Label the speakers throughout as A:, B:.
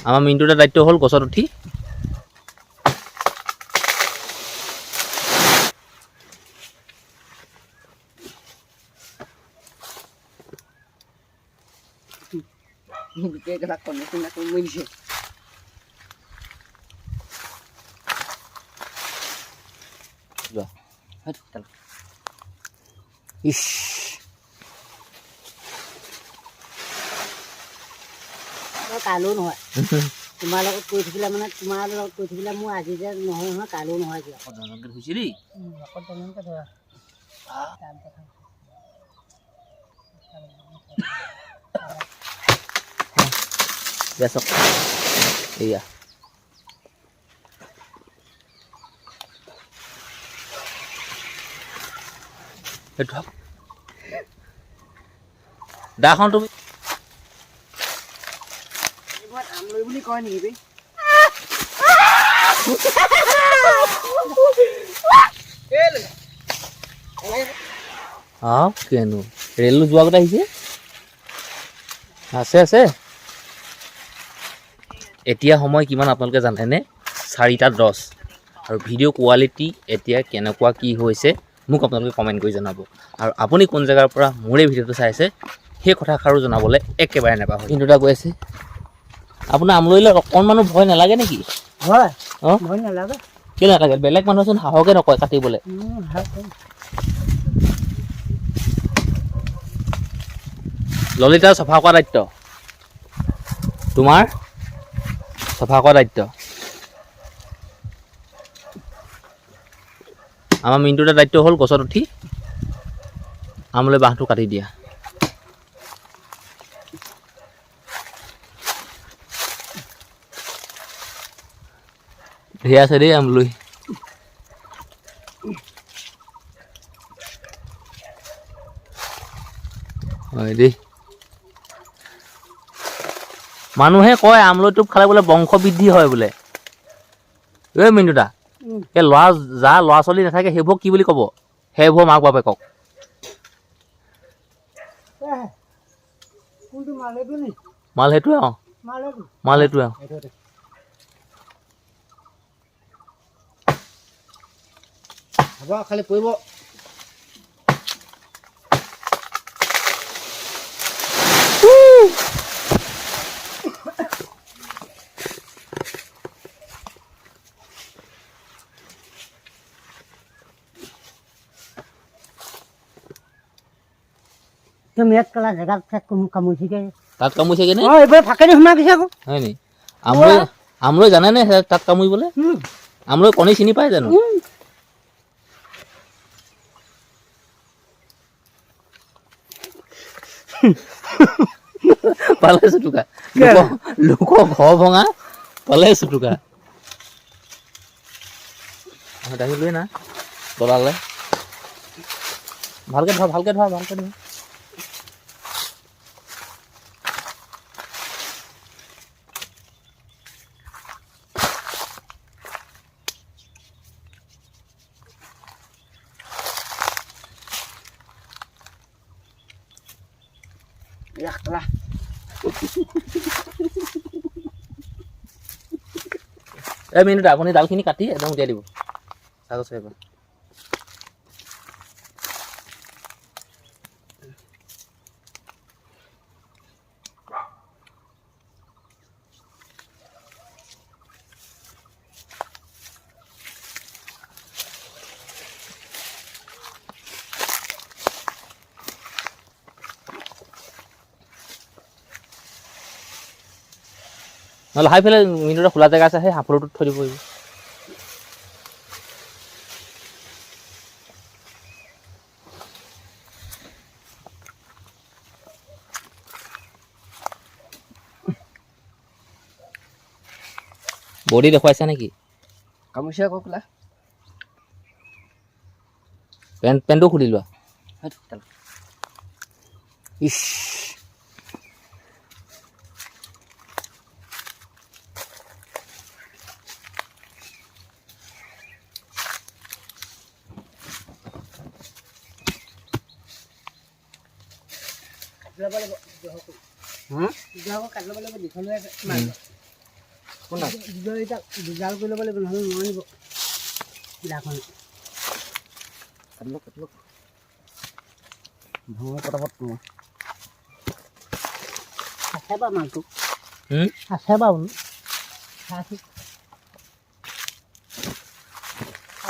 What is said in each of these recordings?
A: আমাৰ মিণ্টুৰ দায়িত্ব হ'ল গছত উঠি ইছ
B: কাইলৈও নহয় তোমাৰ লগত কৈ থাকিলে মানে তোমাৰ লগত কৈ থাকিলে মোৰ আজি যে নহয় নহয় কাইলৈও নহয় কিয়
A: হৈছে দেই
B: ধৰা
A: বেচক এয়া দাখন তুমি
B: আমলৈ বুলি কয় নেকি বে
A: কেনো ৰেলো যোৱা কথা আহিছে আছে আছে এতিয়া সময় কিমান আপোনালোকে জানেনে 4:10 আৰু ভিডিঅ' কোৱালিটি এতিয়া কেনেকুৱা কি হৈছে মোক আপোনালোকে কমেণ্ট কৰি জনাব আৰু আপুনি কোন জেগাৰ পৰা মোৰ এই ভিডিঅ'টো চাইছে সেই কথাষাৰো জনাবলৈ একেবাৰে নাপাহৰিব কিন্তু এটা কৈ আছে আপোনাৰ আমলৈলে অকণমানো ভয় নালাগে নেকি
B: হয় ভয় নালাগে
A: কেলৈ নালাগে বেলেগ মানুহচোন সাহসে নকয় কাটিবলৈ ললিতা চফা কৰা দায়িত্ব তোমাৰ চফা কৰা দায়িত্ব আমাৰ মিণ্টুৰ দায়িত্ব হ'ল গছত উঠি আমলৈ বাঁহটো কাটি দিয়া ঢেৰ আছে দেই আমলৈ হয় দেই মানুহে কয় আমলৈটোপ খালে বোলে বংশ বৃদ্ধি হয় বোলে ঐ মিণ্টুদা এই ল'ৰা ছোৱালী নাথাকে সেইবোৰক কি বুলি ক'ব সেইবোৰ মাক বাপেকক মাল সেইটোৱে মাল সেইটোৱে
B: হ'ব খালি পৰিব তুমি এক কলা জেগাত কামুৰিছে
A: তাত কামুৰিছে নে
B: এইবাৰ ফাকেদি সোমাই গৈছে আকৌ
A: হয় নি আমলৈ জানেনে তাত কামুৰিবলৈ আমলৈ কণী চিনি পায় জানো পালে চুটুকা লোকৰ ঘৰ ভঙা পালে চুটুকা দাহি লৈ না তলালে ভালকে ধৰা এই মিনিট আপুনি ডালখিনি কাটি একদম উলিয়াই দিব কাগজ পেপাৰ নহ'লে হাইফালে মিনিটৰ খোলা জেগা আছে সেই হাফলটোত থৈ দিব পাৰিব বডি দেখুৱাইছা নেকি
B: কামুৰিছে আকৌ খোলা
A: পেণ্টটো খুলি লোৱা ইছ
B: দুডাল কৰি ল'ব লাগিব নহ'লে নোৱাৰিব বিলাখন ভঙৰ পটাপট আছে বাৰু মালটো আছে বাৰু বোলো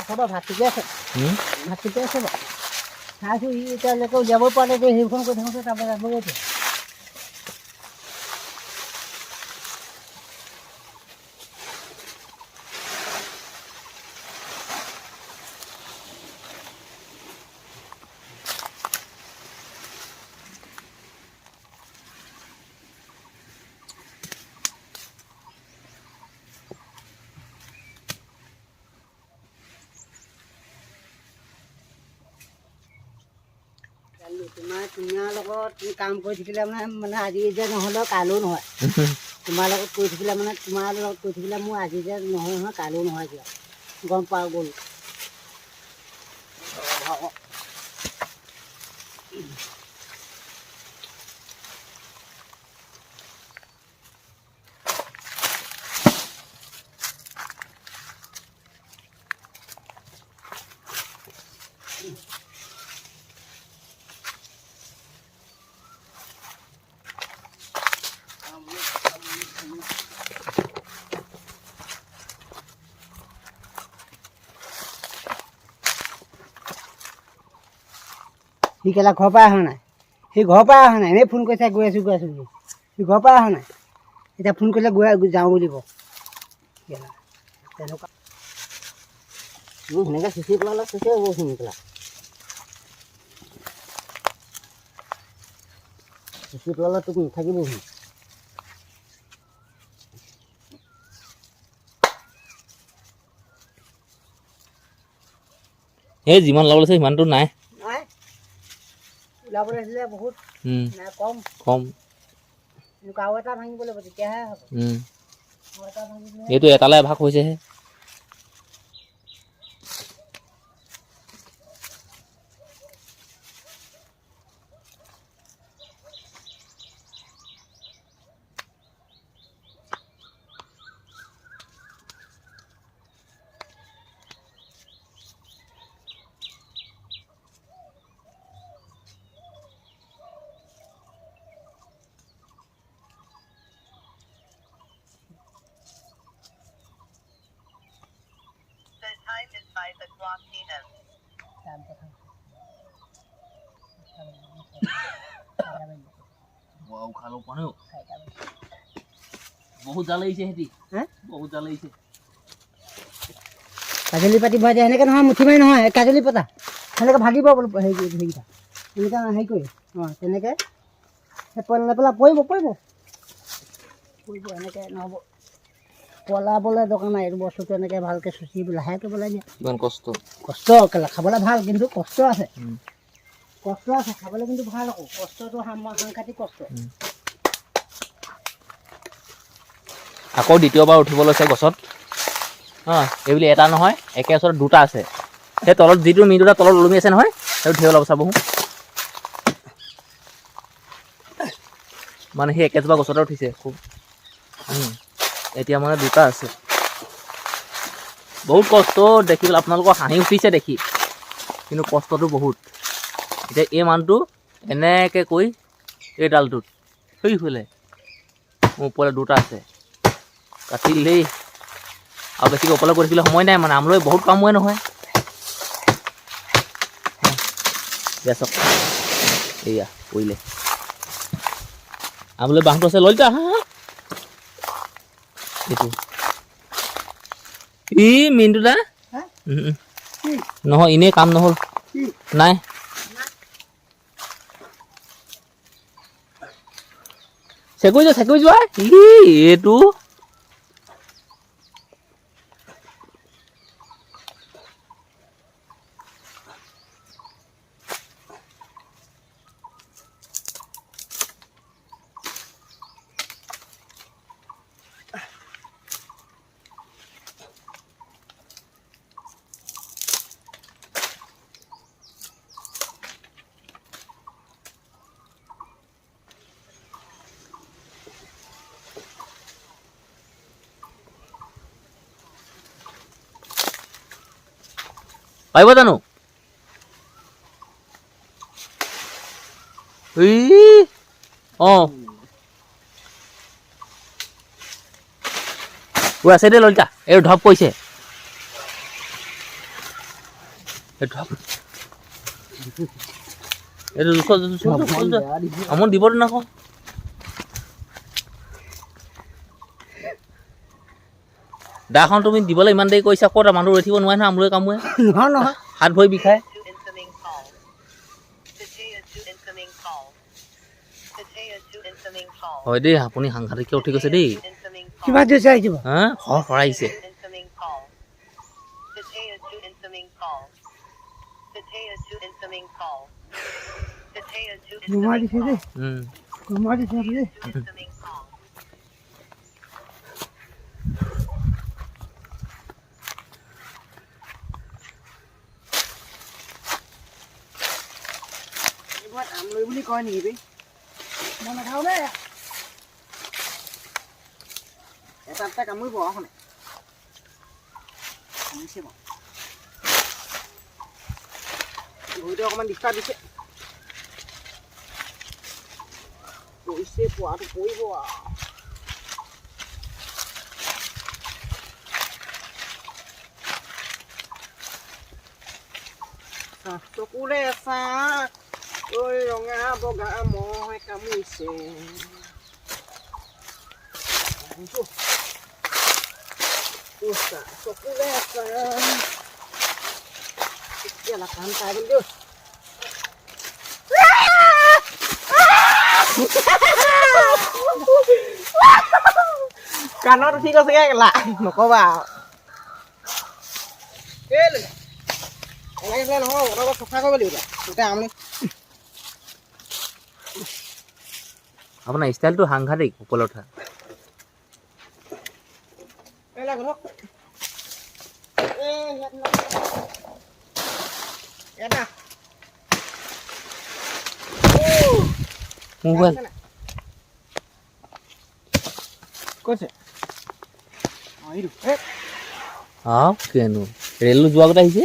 B: আছে বাৰু ভাত ঠিকে আছে ভাত ঠিকে আছে বাৰু চাইছোঁ সি এতিয়ালৈকে উলিয়াবই পৰা নাই যে সেইখন কৰি থাকোঁতে তাৰপৰা যাবগৈ এতিয়া তোমাৰ লগত কাম কৰি থাকিলে মানে আজি যে নহ'লেও কাইলৈও নহয় তোমাৰ লগত কৰি থাকিলে মানে তোমাৰ লগত কৰি থাকিলে মোৰ আজি যে নহয় নহয় কাইলৈও নহয় কিয় গম পাওঁ গ'ল সি কেলা ঘৰৰ পৰা অহা নাই সি ঘৰৰ পৰা অহা নাই এনেই ফোন কৰিছে গৈ আছোঁ বুলি সি ঘৰৰ পৰা অহা নাই এতিয়া ফোন কৰিলে গৈ যাওঁ বুলিব কেলা তেনেকুৱা সেনেকৈ চুচি পেলালে চুচি হ'ব সোনকালে চুচি পেলালে তোক নাথাকিবহি
A: এই যিমান ওলাব লাগিছে সিমানটো নাই
B: ওলাবলৈ আহিলে বহুত নাই কম
A: কম
B: আৰু এটা ভাঙিব লাগিব তেতিয়াহে হ'ব
A: এইটো এটালৈ এভাগ হৈছেহে বহুত জাল লাগিছে সিহঁতি বহুত জাল লাগিছে
B: কাজলি পাতি ভৰাই দিয়ে সেনেকৈ নহয় মুঠি মাৰি নহয় কাজলি পতা সেনেকৈ ভাগিব বোলো সেইকেইটা এনেকৈ হেৰি কৰি তেনেকৈ নেপেলাই পৰিব এনেকৈ নহ'ব পলাবলৈ দৰকাৰ নাই এইটো বস্তুটো এনেকৈ ভালকৈ চুচি লাহেকৈ পেলাই দিয়া
A: ইমান কষ্ট
B: খাবলৈ ভাল কিন্তু কষ্ট আছে খাবলৈ কিন্তু ভাল আকৌ কষ্টটো সাংঘাতিক কষ্ট
A: আকৌ দ্বিতীয়বাৰ উঠিব লৈছে গছত এইবুলি এটা নহয় একে ওচৰত দুটা আছে সেই তলত যিটো দুটা তলত ওলমি আছে নহয় সেইটো ধেৰ ওলাব চাবহোঁ মানে সেই একেজোপা গছতে উঠিছে খুব এতিয়া মানে দুটা আছে বহুত কষ্ট দেখি পেলাই আপোনালোকৰ হাঁহি উঠিছে দেখি কিন্তু কষ্টটো বহুত এতিয়া এই মানুহটো এনেকৈ কৈ এই ডালটোত থৈ শুলে মোৰ ওপৰলৈ দুটা আছে কাটিলেই আৰু বেছিকৈ ওপৰলৈ কৰি থাকিলে সময় নাই মানে আমলৈ বহুত কাম হয় নহয় দিয়া চাওক এয়া কৰিলে আমলৈ বাঁহটো আছে ললিতা এইটো ই মিনটো দা নহয় এনেই কাম নহ'ল নাই চেকুৰি যোৱা এইটো পাৰিব জানো অঁ আছে দে ললিতা এই ঢপ পৰিছে আমন দিব নাকো দাখন তুমি দিবলৈ ইমান দেৰি কৈছা ক'ত মানুহ ৰৈ থাকিব নোৱাৰে নহয় আমলৈ কামোৱে
B: নহয়
A: হাত ভৰি বিষায় হয় দেই আপুনি সাংঘাতিককৈ উঠি গৈছে দেই
B: কিবা দিছে আহিব
A: হা হৰাইছে
B: ঘুমা দিছে দেই ঘুমা দিছে দেই আমলৈ বুলি কয় নেকি বে মই নাখাওঁ দেই এটা কামুৰিব অহনে কামুৰিছে বাৰু ভৰিটো অকণমান ডিষ্টাৰ্ব দিছে পৰিছে পোৱাটো পৰিব চকুৰে চাহ ঐ ৰঙা বগা মহে কামুৰিছে চকুৰে চাহ কাম পাই গ'ল দেই কাণত উঠি গৈছেগে কেলা নকবা এনেকৈ নহয় অলপ চফা কৰিব লাগিব তেতিয়া আমি
A: আপোনাৰ ষ্টাইলটো সাংঘাতিক ওপৰলৈ উঠা মোবাইল
B: কৈছে
A: কেনো ৰেলো যোৱা আগতে আহিছে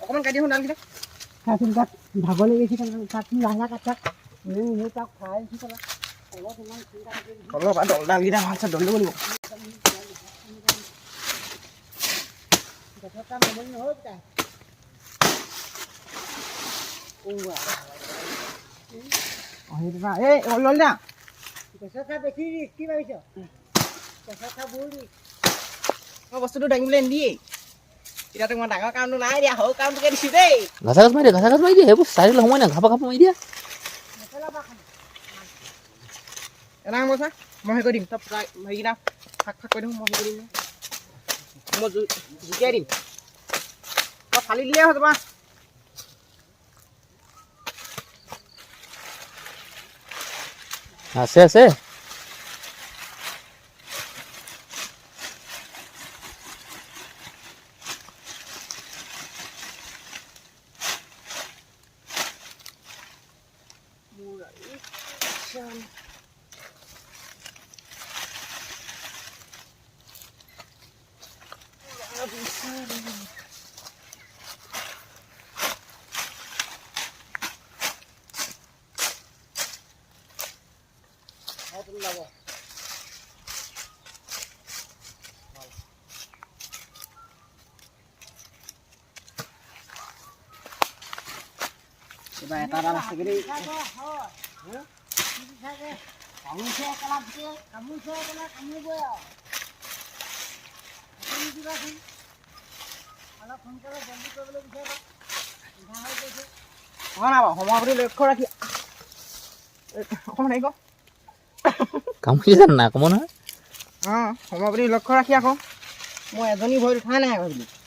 B: অকণমান কাটি শুন তাত ভাগলৈ গৈছে তাত লাহে কাটাক তাক খাই অলপ দলডালকেইটা ভাল চাই দল দিব লাগিব এই ললিতা দেখি কি ভাবিছ মই বস্তুটো দাঙিবলৈ নিদিয়েই এতিয়া তোমার ডাঙৰ কামটো নাই দিয়া সৰু কামটোকে দিছো দেই
A: ঘাচা ঘাচ মাৰি দিয়ে সেইবোৰ চাৰিলে সময় নাই ঘাপা ঘাপা মাৰি দিয়া
B: এনাং বছা মই হেৰি কৰি দিম তই হেৰিকেইটা ফাক ফাক কৰি দিম মই হেৰি কৰি দিম মই জুকিয়াই দিম তই ফালি দিলে হৈ যাবা
A: আছে আছে
B: Coba ya taruh lah segede.
A: কামুৰি জান না কম নহয়
B: সময় লক্ষ্য ৰাখি আকৌ মই এজনী ভৰিত উঠাই নাই ভাবিলোঁ